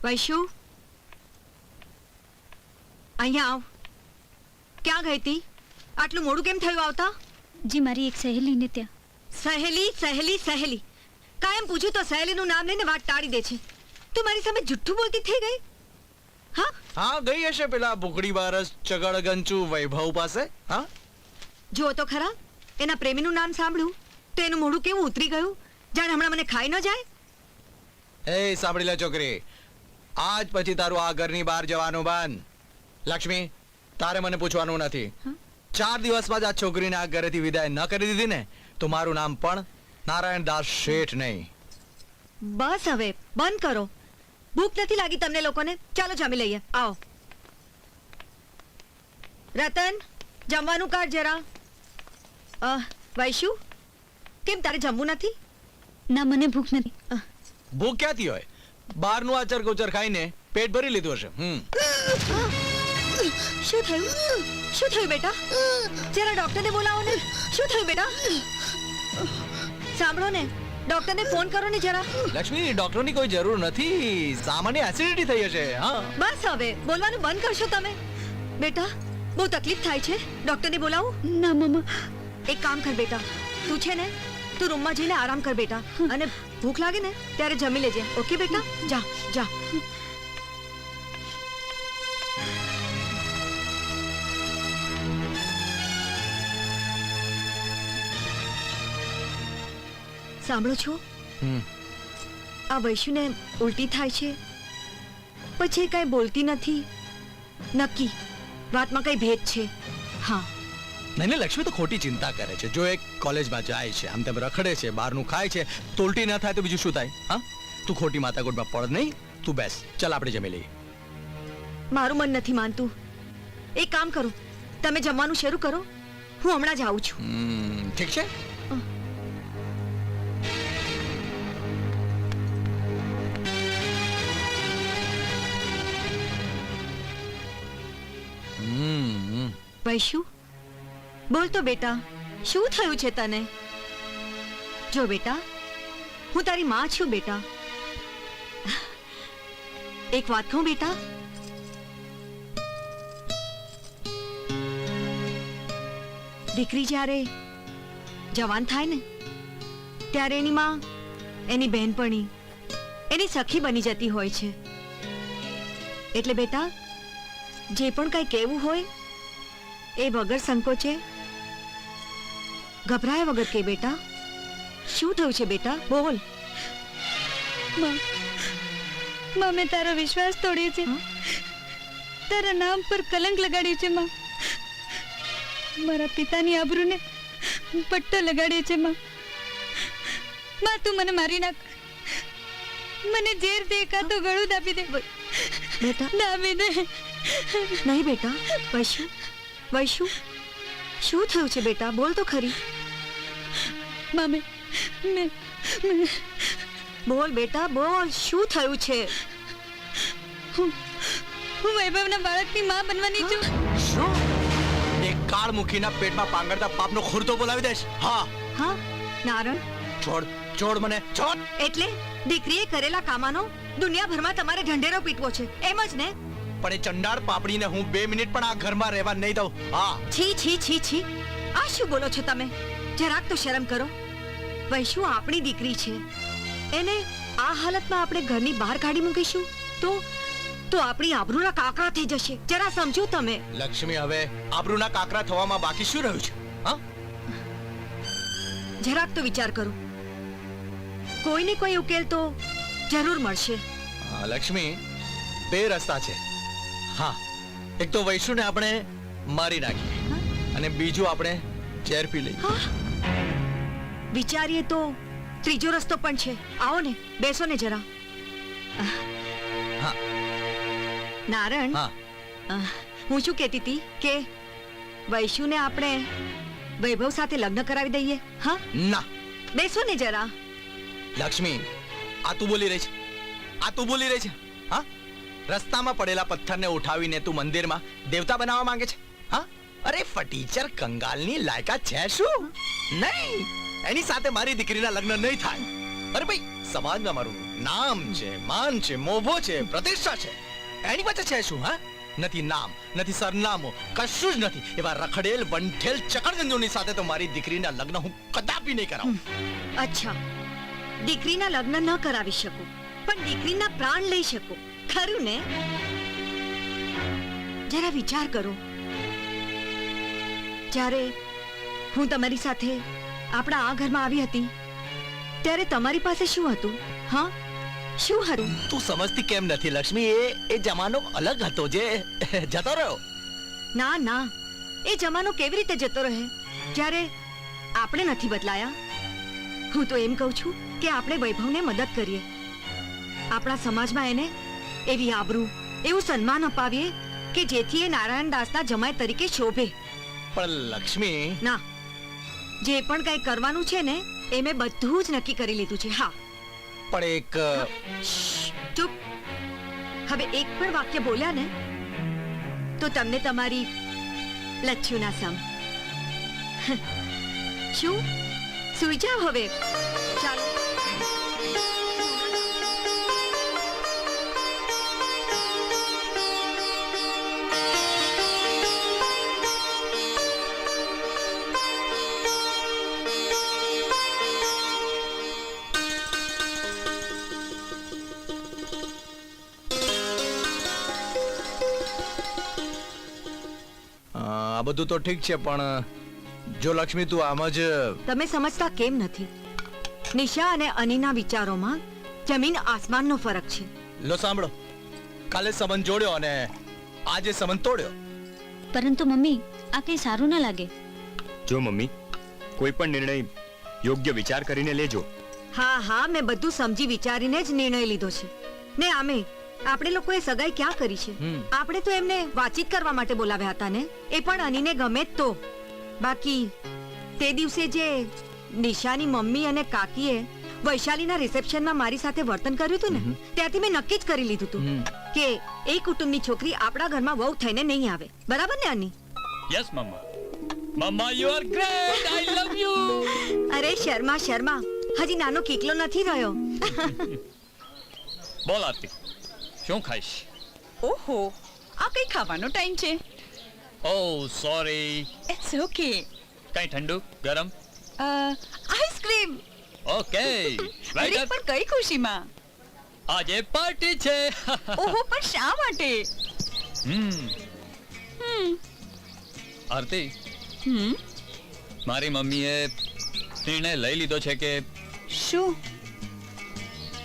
વૈશુ, અહીંયા આવ. ક્યાં ગઈ હતી? આટલું મોડું કેમ થયું આવતા? જી મારી એક સહેલીને ત્યાં. સહેલી સહેલી સહેલી, કાયમ પૂછું તો સહેલીનું નામ લઈને વાત ટાળી દે છે. તું મારી સામે જુઠ્ઠું બોલતી થઈ ગઈ? હા, ગઈ હશે પેલા ભૂખડી બારસ ચગડ ગંચુ વૈભવ પાસે. હા, જો તો ખરા, એના પ્રેમીનું નામ સાંભળ્યું તો એનું મોઢું કેવું ઉતરી ગયું, જાણે હમણાં મને ખાઈ ન જાય. એ સાંભળી લે છોકરી, આજ પછી તારું આ ઘરની બહાર જવાનું બંધ. લક્ષ્મી, તારે મને પૂછવાનું નથી. 4 દિવસમાં જ આ છોકરીને આ ઘરેથી વિદાય ન કરી દીધી ને તો મારું નામ પણ નારાયણ દાસ શેઠ નહીં. બસ હવે બંધ કરો. ભૂખ નથી લાગી તમને લોકોને? ચાલો જમી લઈએ. આવો. રતન, જમવાનું કાઢ જરા. વૈશુ, કેમ તારે જમવું નથી? ના, મને ભૂખ નથી. ભૂખ ક્યાંથી હોય? બહારનું આચર કોચર ખાઈને પેટ ભરી લીધું હશે. શું થયું? શું થયું બેટા? જરા ડોક્ટરને બોલાવો ને. શું થયું બેટા? સાંભળો ને, ડોક્ટરને ફોન કરો ને જરા. લક્ષ્મી, ડોક્ટરની કોઈ જરૂર નથી. સામાન્ય એસિડિટી થઈ હશે. હા, બસ હવે બોલવાનું બંધ કરશો તમે? બેટા, બહુ તકલીફ થાય છે, ડોક્ટરને બોલાવું? ના મમ્મા. એક કામ કર બેટા, તું છે ને, તું રૂમમાં જઈને આરામ કર બેટા, અને ભૂખ લાગે ને ત્યારે જમી લેજે. ઓકે બેટા? જા જા. સાંભળો છો, આ વૈશુને ઉલટી થાય છે, પછી કઈ બોલતી નથી. નક્કી વાતમાં કઈ ભેદ છે. હા, નહીં, લક્ષ્મી તો ખોટી ચિંતા કરે છે. જો એક કોલેજમાં જાય છે, આમ તેમ રખડે છે, બહારનું ખાય છે, તો ઉલટી ન થાય તો બીજું શું થાય? હા, તું ખોટી માથાકૂટમાં પડ નહીં. તું બેસ, ચાલ આપણે જમી લઈએ. મારું મન નથી માનતું. એક કામ કરો, તમે જમવાનું શરૂ કરો, હું હમણાં જ આવું છું. ઠીક છે. વૈશુ, બોલ તો બેટા, શું થયું છે તને? જો બેટા, હું તારી માં છું બેટા. એક વાત કહું બેટા, દીકરી જ્યારે જવાન થાય ને ત્યારે એની માં, એની બહેનપણી, એની સખી બની જતી હોય છે. એટલે બેટા, જે પણ કઈ કહેવું હોય એ વગર સંકોચે, ગભરાયા વગર કે બેટા. શું થયું છે બેટા? બોલ. માં, મેં તારો વિશ્વાસ તોડ્યો છે. તારા નામ પર કલંક લગાડ્યું છે માં. મારા પિતાની આબરૂને પટ્ટો લગાડ્યો છે માં. માં, તું મને મારી નાખ. મને ઝેર દે કાં તો ગળું દાબી દે. બેટા દાબી દે. નહીં બેટા. વૈશુ, વૈશુ, શું થયું છે બેટા? બોલ તો ખરી. મામે, બોલ બેટા, બોલ. શું થયું છે? હું વૈભવના બાળકની માં બનવાની છું. શું? એક કાળ મુખીના પેટમાં પાંગરતા પાપનો ખુરતો બોલાવી દેશ? હા હા નારણ, છોડ, છોડ મને, છોડ. એટલે દીકરીએ કરેલા કામાનો દુનિયાભરમાં તમારે ઢંઢેરો પીટવો છે, એમ જ ને? પણ એ ચંડાળ પાપડીને હું 2 મિનિટ પણ આ ઘરમાં રહેવા નહીં દઉં. હા. છી છી છી છી, આ શું બોલો છો તમે? જરાક તો શરમ કરો. વૈશુ આપણી દીકરી છે, એને આ હાલતમાં આપણે ઘરની બહાર કાઢી મૂકીશું તો આપણી આબરૂના કાકરા થઈ જશે. જરા સમજો તમે. લક્ષ્મી, હવે આબરૂના કાકરા થવામાં બાકી શું રહ્યું છે? હા, જરાક તો વિચાર કરો. કોઈને કોઈ ઉકેલ તો જરૂર મળશે. લક્ષ્મી, 2 રસ્તા છે. હા, એક તો વૈશુને આપણે મારી નાખીએ અને બીજું આપણે ઝેર પી લઈએ. વિચારીએ તો ત્રીજો રસ્તો પણ છે. આવો ને, બેસો ને જરા. હા. નારણ, હું શું કહેતી હતી કે વૈશુને આપણે વૈભવ સાથે લગ્ન કરાવી દઈએ. હા ના, બેસો ને જરા. લક્ષ્મી, આ તું બોલી રહી છે? આ તું બોલી રહી છે? હા, રસ્તામાં પડેલા પથ્થરને ઉઠાવીને તું મંદિરમાં દેવતા બનાવવા માંગે છે? હા, અરે ફટીચર કંગાલની લાયકાત છે શું? નહીં, એની સાથે મારી દીકરીના લગ્ન નહીં થાય. અરે ભાઈ, સમાજમાં મારું નામ છે, માન છે, મોભો છે, પ્રતિષ્ઠા છે, એની પાસે છે શું? હા, નથી નામ, નથી સરનામું, કશું જ નથી. એવા રખડેલ બંઠેલ ચકરગંજોની સાથે તો મારી દીકરીના લગ્ન હું કદાપી નહીં કરાવું. અચ્છા, દીકરીના લગ્ન ન કરાવી શકો, પણ દીકરીના પ્રાણ લઈ શકો, ખરું ને? જરા વિચાર કરો. જ્યારે હું તમારી સાથે આપણા આ ઘરમાં આવી હતી ત્યારે તમારી પાસે શું હતું? હા, શું હતું? તું સમજતી કેમ નથી લક્ષ્મી? એ જમાનો અલગ હતો જે જતો રહ્યો. ના ના, એ જમાનો કેવી રીતે જતો રહે જ્યારે આપણે નથી બદલાયા? હું તો એમ કહું છું કે આપણે વૈભવને મદદ કરીએ, આપણા સમાજમાં એને એવી આબરૂ, એવું સન્માન અપાવીએ કે જેથી એ નારાયણ દાસના જમાઈ તરીકે શોભે. પણ લક્ષ્મી, ના, જે પણ કઈ કરવાનું છે ને એ મેં બધું જ નક્કી કરી લીધું છે. હા, પણ એક ચૂપ. હવે એક પણ વાક્ય બોલ્યા ને તો તમને તમારી લચ્છુ ના સમ. શું સુઈ જાઓ હવે? ચાલો. આ બધું તો ઠીક છે, પણ જો લક્ષ્મી તું આમ જ તમે સમજતા કેમ નથી? નિશા અને અનીના વિચારોમાં જમીન આસમાનનો ફરક છે. લો સાંભળો, કાલે સંબંધ જોડ્યો અને આજે સંબંધ તોડ્યો. પરંતુ મમ્મી, આ કઈ સારું ના લાગે. જો મમ્મી, કોઈ પણ નિર્ણય યોગ્ય વિચાર કરીને લેજો. હા હા, મેં બધું સમજી વિચારીને જ નિર્ણય લીધો છે. ને આમે આપણે લોકોએ સગાઈ ક્યાં કરી છે? આપણે તો એમને વાતચીત કરવા માટે બોલાવ્યા હતા ને, એ પણ અનીને ગમે જ તો. બાકી તે દિવસે જે નિશાની મમ્મી અને કાકીએ વૈશાલીના રિસેપ્શનમાં મારી સાથે વર્તન કર્યું હતું ને, ત્યાંથી મેં નક્કી જ કરી લીધું હતું કે એ કુટુંબની છોકરી આપણા ઘરમાં વહુ થઈને નહીં આવે. બરાબર ને અની? Yes mamma. Mamma you are great, I love you. અરે શર્મા શર્મા, હજી નાનો કીકલો નથી રહ્યો. બોલ આરતી, શું ખાઈશ? ઓહો, આ કઈ ખાવાનો ટાઈમ છે? Oh sorry. It's okay. કઈ ઠંડુ ગરમ? આઈસ્ક્રીમ. ઓકે. અરે વેઇટર, પણ કઈ ખુશીમાં? આજે પાર્ટી છે. ઓહો, પણ શા માટે? આરતી, હમ, મારી મમ્મીએ નિર્ણય લઈ લીધો છે કે શું?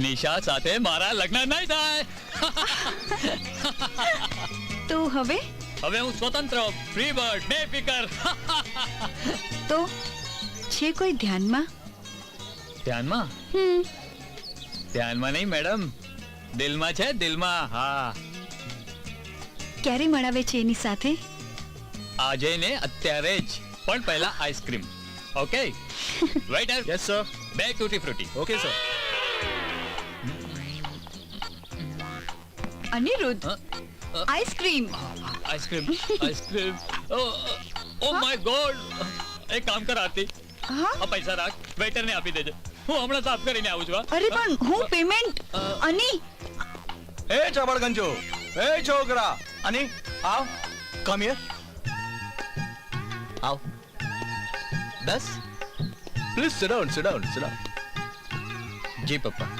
નિશા સાથે મારા લગ્ન નહીં થાય. તો હવે હવે હું સ્વતંત્ર, ફ્રી બર્ડ, બેફિકર. તો છે કોઈ ધ્યાનમાં? ધ્યાનમાં? ધ્યાનમાં નહીં મેડમ, દિલમાં છે, દિલમાં. હા, ક્યારે મળાવે છે એની સાથે? આજે ને અત્યારે જ, પણ પહેલા ice cream. Okay waiter, yes sir. બે tutti frutti. Okay sir. Aniruddh, ice cream. Ice cream, ice cream. Oh my god. એક કામ કર આરતી, હા, આ પૈસા રાખ, વેઇટર ને આપી દેજે. હું હમણાં સાફ કરીને આવું છું. હા? અરે પણ હું પેમેન્ટ. અની, એ ચબળગંજો, એ છોકરા, અની આવ, કમ હિયર. આવ. બસ. Please sit down, sit down, sit down. જી પપ્પા.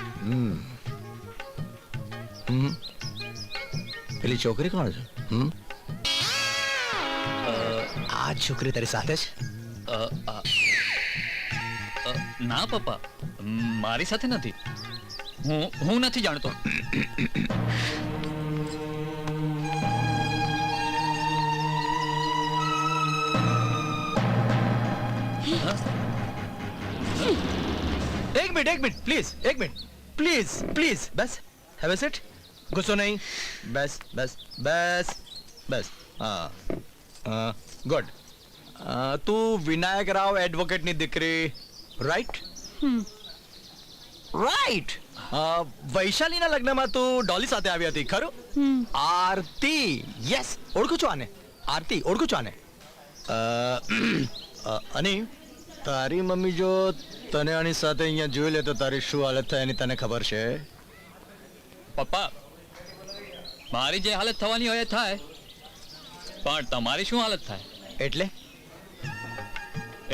પેલી છોકરી કોણ છે? આ છોકરી તારી સાથે છે? ના પપ્પા, મારી સાથે નથી. હું નથી જાણતો. એક મિનિટ પ્લીઝ, એક minute please, please. Bus, have a seat. ગુસ્સો નહીં. બસ બસ બસ બસ. હા, ગુડ. તું વિનાયક રાવ એડવોકેટની દીકરી, રાઈટ? રાઈટ. વૈશાલીના લગ્નમાં તું ડોલી સાથે આવી હતી, ખરું? આરતી, યસ, ઓળખું છું આને. આરતી, ઓળખું છું આને. અને તારી મમ્મી જો તને આની સાથે અહીંયા જોઈ લે તો તારી શું હાલત થાય એની તને ખબર છે? પપ્પા મારી જે હાલત થવાની હોય એ થાય, પણ તમારી શું હાલત થાય? એટલે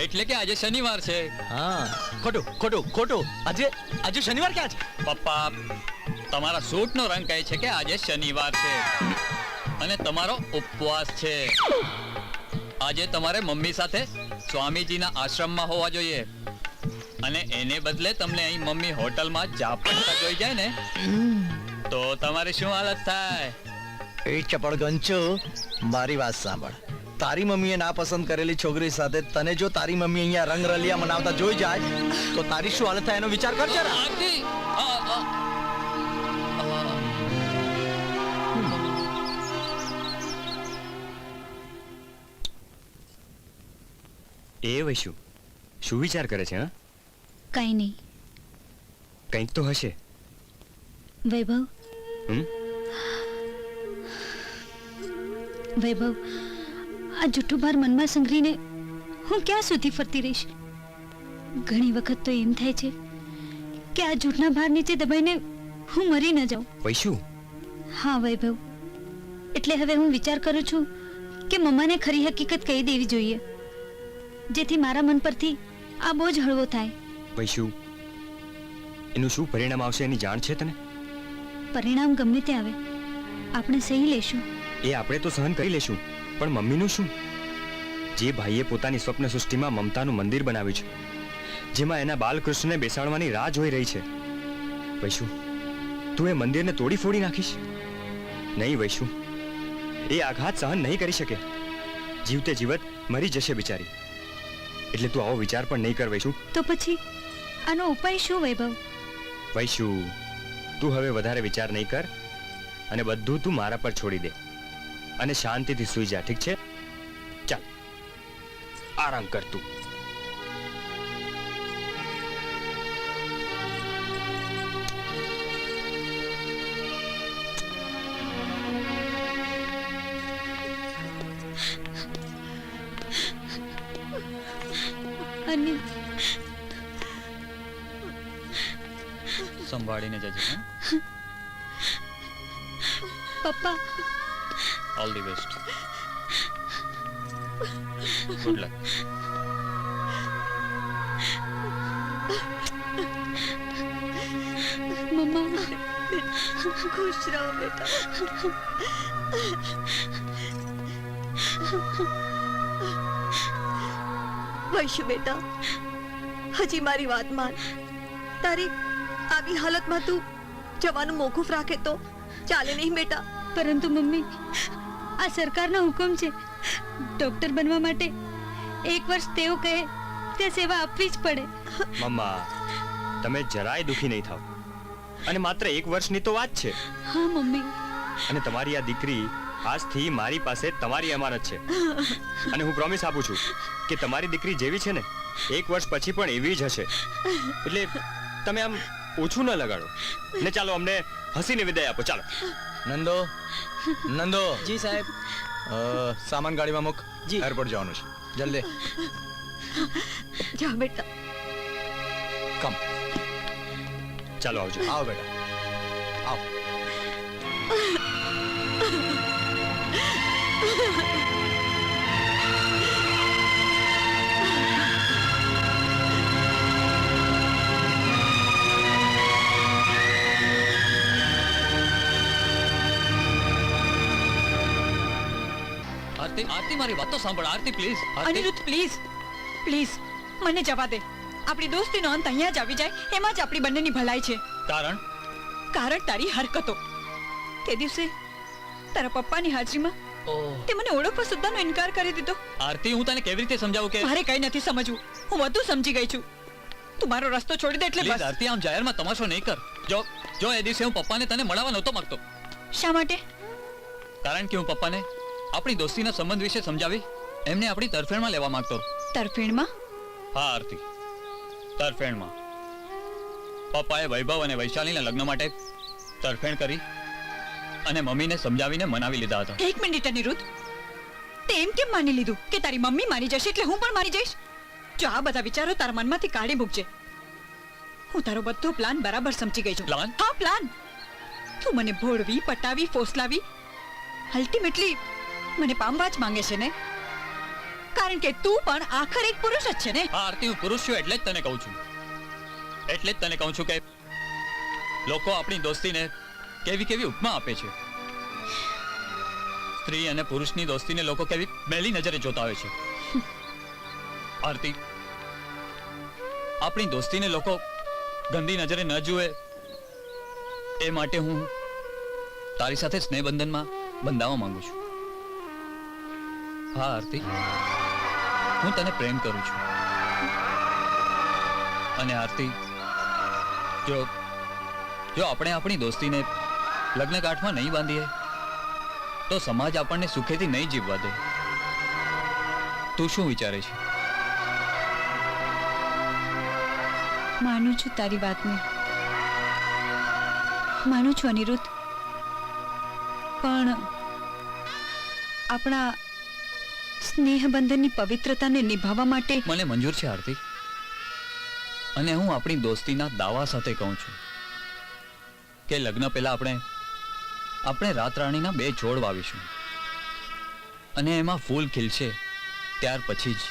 એટલે કે આજે શનિવાર છે. હા, ખોટું ખોટું ખોટું. આજે શનિવાર ક્યાં છે? પપ્પા તમારા સૂટનો રંગ કહે છે કે આજે શનિવાર છે અને તમારો ઉપવાસ છે. આજે તમારે મમ્મી સાથે સ્વામીજીના આશ્રમમાં હોવા જોઈએ, અને એને બદલે તમને અહીં મમ્મી હોટલમાં જાપડતા જોઈ જાય ને તો તમારી શું હાલત થાય? એ ચપળ ગંચો, મારી વાત સાંભળ. તારી મમ્મીએ ના પસંદ કરેલી છોકરી સાથે તને જો તારી મમ્મી અહીંયા રંગ રલિયા મનાવતા જોઈ જાય તો તારી શું હાલત થાય એનો વિચાર કર જરા. આરતી! એ વૈશુ શું વિચાર કરે છે? હા, કાંઈ નહીં. કંઈક તો હશે. વૈભવ, હમ? વૈભવ, આ જૂઠું ભાર મનમાં સંઘરીને હું ક્યાં સુધી ફરતી રહીશ? ઘણી વખત તો એમ થાય છે કે આ જૂઠના ભાર નીચે દબાઈને હું મરી ન જાઉં. વૈશુ, હા વૈભવ, એટલે હવે હું વિચાર કરું છું કે મમ્માને ખરી હકીકત કહી દેવી જોઈએ, જેથી મારા મન પરથી આ બોજ હળવો થાય. વૈશુ, એનું શું પરિણામ આવશે એની જાણ છે તને? પરિણામ ગમે તે આવે, આપણે સહી લેશું. એ આપણે તો સહન કરી લેશું, પણ મમ્મીનું શું? જે ભાઈએ પોતાની સ્વપ્ન સૃષ્ટિમાં મમતાનું મંદિર બનાવ્યું છે, જેમાં એના બાલકૃષ્ણને બેસાડવાની રાહ જોઈ રહી છે, વૈશુ તું એ મંદિરને તોડી ફોડી નાખીશ? નહીં વૈશુ, એ આઘાત સહન નહીં કરી શકે. જીવતે જીવત મરી જશે બિચારી. એટલે તું આવો વિચાર પણ નહીં કર વૈશુ. તો પછી આનો ઉપાય શું વૈભવ? વૈશુ, તું હવે વધારે વિચાર નહીં કર અને બધું તું મારા પર છોડી દે અને શાંતિથી સૂઈ જા, ઠીક છે? ચાલ, આરામ કર તું. અને સંભાળીને જજે. પપ્પા, all the best. Good luck. મમ્મા, ખુશ રહો બેટા. વૈશુ બેટા, હજી મારી વાત માન. તારી આવી હાલતમાં તું જવાનું મોકૂફ રાખે તો ચાલે નહીં બેટા. પરંતુ મમ્મી, આ સરકારનો હુકમ છે. ડોક્ટર બનવા માટે 1 વર્ષ તેઓ કહે તે સેવા આપવી જ પડે. મમ્મા, તમે જરાય દુખી નહીં થાવ. અને માત્ર 1 વર્ષની તો વાત છે. હા મમ્મી. અને તમારી આ દીકરી આજથી મારી પાસે તમારી અમાનત છે. અને હું પ્રોમિસ આપું છું કે તમારી દીકરી જેવી છે ને 1 વર્ષ પછી પણ એવી જ હશે. એટલે તમે આમ ઓછું ન લગાડો ને ચાલો અમને હસીને વિદાય આપો. ચાલો. નંદો, નંદો. જી સાહેબ. સામાન ગાડીમાં મૂક. જી. એરપોર્ટ જવાનું છે, જલ્દી. જા બેટા. કમ. ચાલો આવજો. આવો બેટા, આવો. આરતી, આરતી મારી વાત તો સાંભળ. આરતી પ્લીઝ. અનિરુદ્ધ પ્લીઝ પ્લીઝ મને જવા દે. આપણી દોસ્તીનો અંત અહીંયા જ આવી જાય એમાં જ આપણી બંનેની ભલાઈ છે. કારણ કારણ તારી હરકતો. તે દિવસે તારા પપ્પાની હાજરીમાં તે મને ઓળખવા સુદ્ધાનો ઇનકાર કરી દીધો. આરતી, હું તને કેવી રીતે સમજાવું કે મારે કઈ નથી સમજવું. હું બધું સમજી ગઈ છું. તું મારો રસ્તો છોડી દે એટલે પ્લીઝ બસ. આરતી, આમ જાહેરમાં તમાશો નહીં કર. જો એ દિવસે હું પપ્પાને તને મળવા નહોતો માંગતો, શા માટે? કારણ કે હું પપ્પાને આપણી દોસ્તીના સંબંધ વિશે સમજાવી એમને આપણી તરફેણમાં લેવા માંગતો. તરફેણમાં? હા આરતી, તરફેણમાં. પપ્પાએ વૈભવ અને વૈશાલીના લગ્ન માટે તરફેણ કરી અને મમ્મીને સમજાવીને મનાવી લીધા હતા. એક મિનિટ અનિરુદ્ધ, તે એમ કેમ માની લીધું કે તારી મમ્મી માની જશે એટલે હું પણ માની જઈશ? જો આ બધા વિચારો તારા મનમાંથી કાઢી મૂકજે. હું તારો બધો પ્લાન બરાબર સમજી ગઈ છું. પ્લાન? હા પ્લાન. તું મને ભોળવી પટાવી ફોસલાવી અલ્ટિમેટલી મને પામવા જ માંગે છે ને? કારણ કે તું પણ આખર એક પુરુષ જ છે ને. હા આરતી, હું પુરુષ છું એટલે જ તને કહું છું. એટલે જ તને કહું છું કે લોકો આપણી દોસ્તીને કેવી કેવી ઉપમા આપે છે. સ્ત્રી અને પુરુષની દોસ્તીને લોકો કેવી મેલી નજરે જોતા હોય છે. આરતી, આપણી દોસ્તીને લોકો ગંદી નજરે ન જુએ એ માટે હું તારી સાથે સ્નેહબંધનમાં બંધાવવા માંગુ છું. હા આરતી, હું તને પ્રેમ કરું છું. અને આરતી, જો આપણે આપણી દોસ્તીને લગ્ન ગાંઠમાં નહીં બાંધીએ તો સમાજ આપણને સુખેથી નહીં જીવવા દે. તું શું વિચારે છે? માનું છું તારી વાતને, માનું છું અનિરુદ્ધ, પણ આપણા સ્નેહબંધનની પવિત્રતાને નિભાવવા માટે મને મંજૂર છે આરતી, અને હું આપણી દોસ્તીના દાવા સાથે કહું છું કે લગ્ન પહેલા આપણે રાતરાણીના 2 છોડ વાવીશું અને એમાં ફૂલ ખીલશે ત્યાર પછી જ